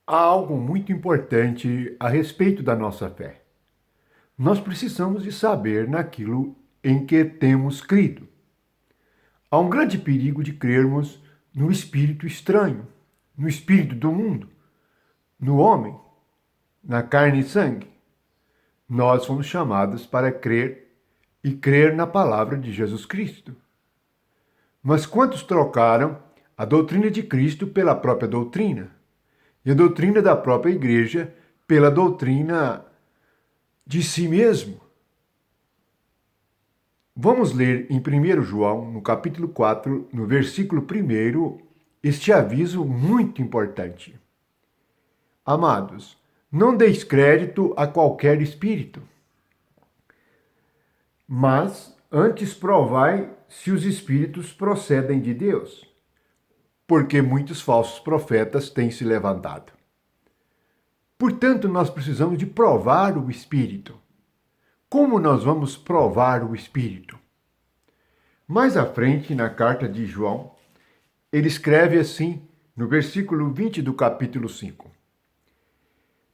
Há algo muito importante a respeito da nossa fé. Nós precisamos de saber naquilo em que temos crido. Há um grande perigo de crermos no espírito estranho, no espírito do mundo, no homem, na carne e sangue. Nós fomos chamados para crer e crer na palavra de Jesus Cristo. Mas quantos trocaram a doutrina de Cristo pela própria doutrina? E a doutrina da própria igreja pela doutrina de si mesmo? Vamos ler em 1 João, no capítulo 4, no versículo 1, este aviso muito importante. Amados, não deis crédito a qualquer espírito, mas antes provai se os espíritos procedem de Deus, porque muitos falsos profetas têm se levantado. Portanto, nós precisamos de provar o espírito. Como nós vamos provar o espírito? Mais à frente, na carta de João, ele escreve assim, no versículo 20 do capítulo 5.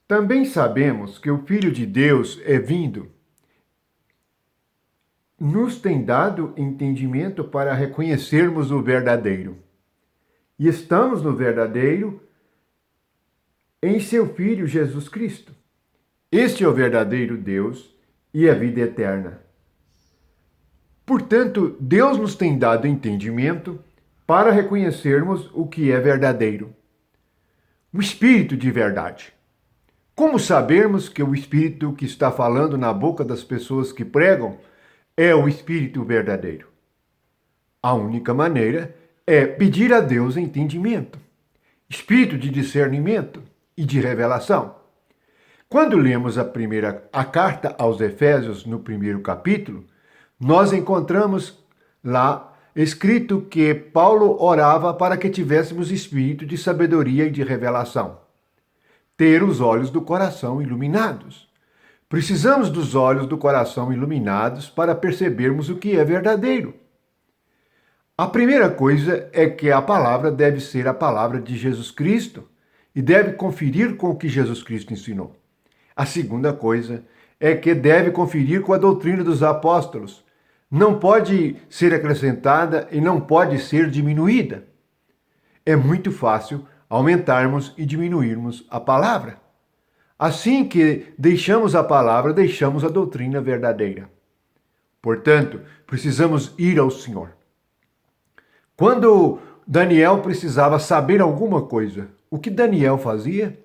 Também sabemos que o Filho de Deus é vindo. Nos tem dado entendimento para reconhecermos o verdadeiro. E estamos no verdadeiro em seu Filho Jesus Cristo. Este é o verdadeiro Deus e a vida eterna. Portanto, Deus nos tem dado entendimento para reconhecermos o que é verdadeiro. O Espírito de verdade. Como sabermos que o Espírito que está falando na boca das pessoas que pregam é o Espírito verdadeiro? A única maneira é pedir a Deus entendimento, espírito de discernimento e de revelação. Quando lemos a carta aos Efésios, no primeiro capítulo, nós encontramos lá escrito que Paulo orava para que tivéssemos espírito de sabedoria e de revelação. Ter os olhos do coração iluminados. Precisamos dos olhos do coração iluminados para percebermos o que é verdadeiro. A primeira coisa é que a palavra deve ser a palavra de Jesus Cristo e deve conferir com o que Jesus Cristo ensinou. A segunda coisa é que deve conferir com a doutrina dos apóstolos. Não pode ser acrescentada e não pode ser diminuída. É muito fácil aumentarmos e diminuirmos a palavra. Assim que deixamos a palavra, deixamos a doutrina verdadeira. Portanto, precisamos ir ao Senhor. Quando Daniel precisava saber alguma coisa, o que Daniel fazia?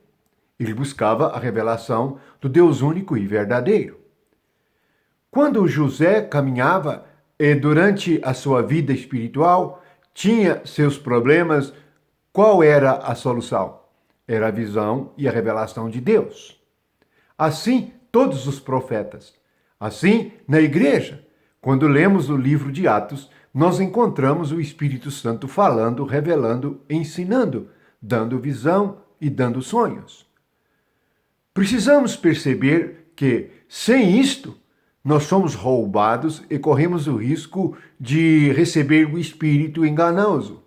Ele buscava a revelação do Deus único e verdadeiro. Quando José caminhava durante a sua vida espiritual, tinha seus problemas, qual era a solução? Era a visão e a revelação de Deus. Assim, todos os profetas. Assim, na igreja, quando lemos o livro de Atos, nós encontramos o Espírito Santo falando, revelando, ensinando, dando visão e dando sonhos. Precisamos perceber que, sem isto, nós somos roubados e corremos o risco de receber o espírito enganoso.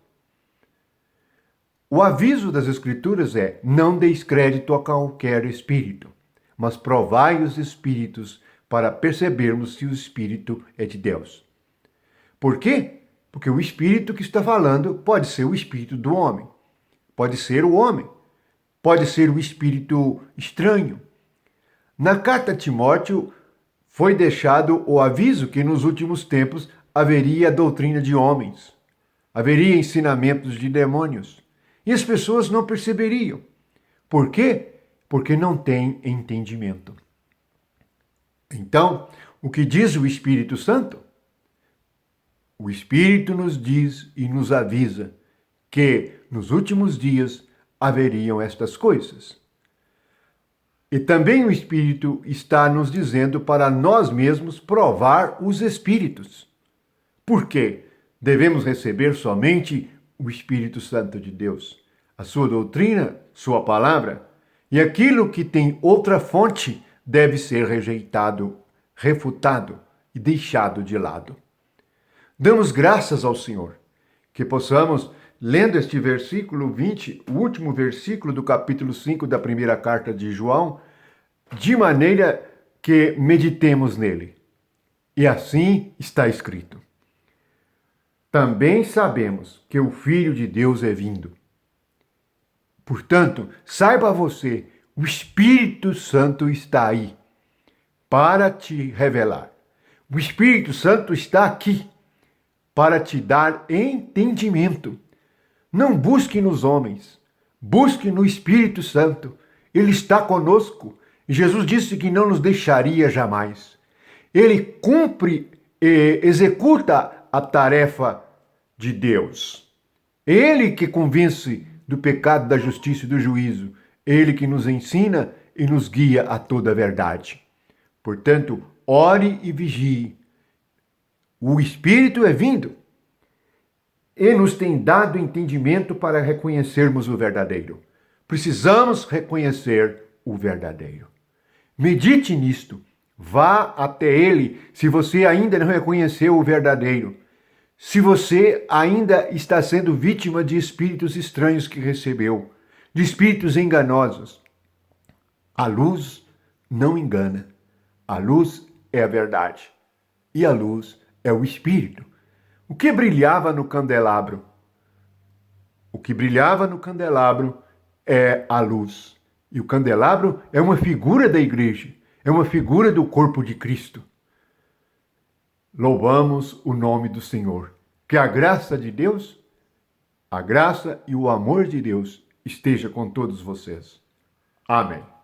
O aviso das Escrituras é: não deis crédito a qualquer espírito, mas provai os espíritos para percebermos se o espírito é de Deus. Por quê? Porque o espírito que está falando pode ser o espírito do homem, pode ser o homem, pode ser o espírito estranho. Na carta a Timóteo foi deixado o aviso que nos últimos tempos haveria doutrina de homens, haveria ensinamentos de demônios, e as pessoas não perceberiam. Por quê? Porque não têm entendimento. Então, o que diz o Espírito Santo? O Espírito nos diz e nos avisa que nos últimos dias haveriam estas coisas. E também o Espírito está nos dizendo para nós mesmos provar os Espíritos. Por quê? Devemos receber somente o Espírito Santo de Deus, a sua doutrina, sua palavra, e aquilo que tem outra fonte deve ser rejeitado, refutado e deixado de lado. Damos graças ao Senhor, que possamos lendo este versículo 20, o último versículo do capítulo 5 da primeira carta de João, de maneira que meditemos nele. E assim está escrito: também sabemos que o Filho de Deus é vindo. Portanto, saiba você, o Espírito Santo está aí para te revelar. O Espírito Santo está aqui para te dar entendimento. Não busque nos homens, busque no Espírito Santo. Ele está conosco. Jesus disse que não nos deixaria jamais. Ele cumpre e executa a tarefa de Deus. Ele que convence do pecado, da justiça e do juízo. Ele que nos ensina e nos guia a toda a verdade. Portanto, ore e vigie. O Espírito é vindo e nos tem dado entendimento para reconhecermos o verdadeiro. Precisamos reconhecer o verdadeiro. Medite nisto. Vá até ele se você ainda não reconheceu o verdadeiro. Se você ainda está sendo vítima de espíritos estranhos que recebeu, de espíritos enganosos. A luz não engana. A luz é a verdade. E a luz é o Espírito. O que brilhava no candelabro? O que brilhava no candelabro é a luz. E o candelabro é uma figura da igreja. É uma figura do corpo de Cristo. Louvamos o nome do Senhor. Que a graça de Deus, a graça e o amor de Deus esteja com todos vocês. Amém.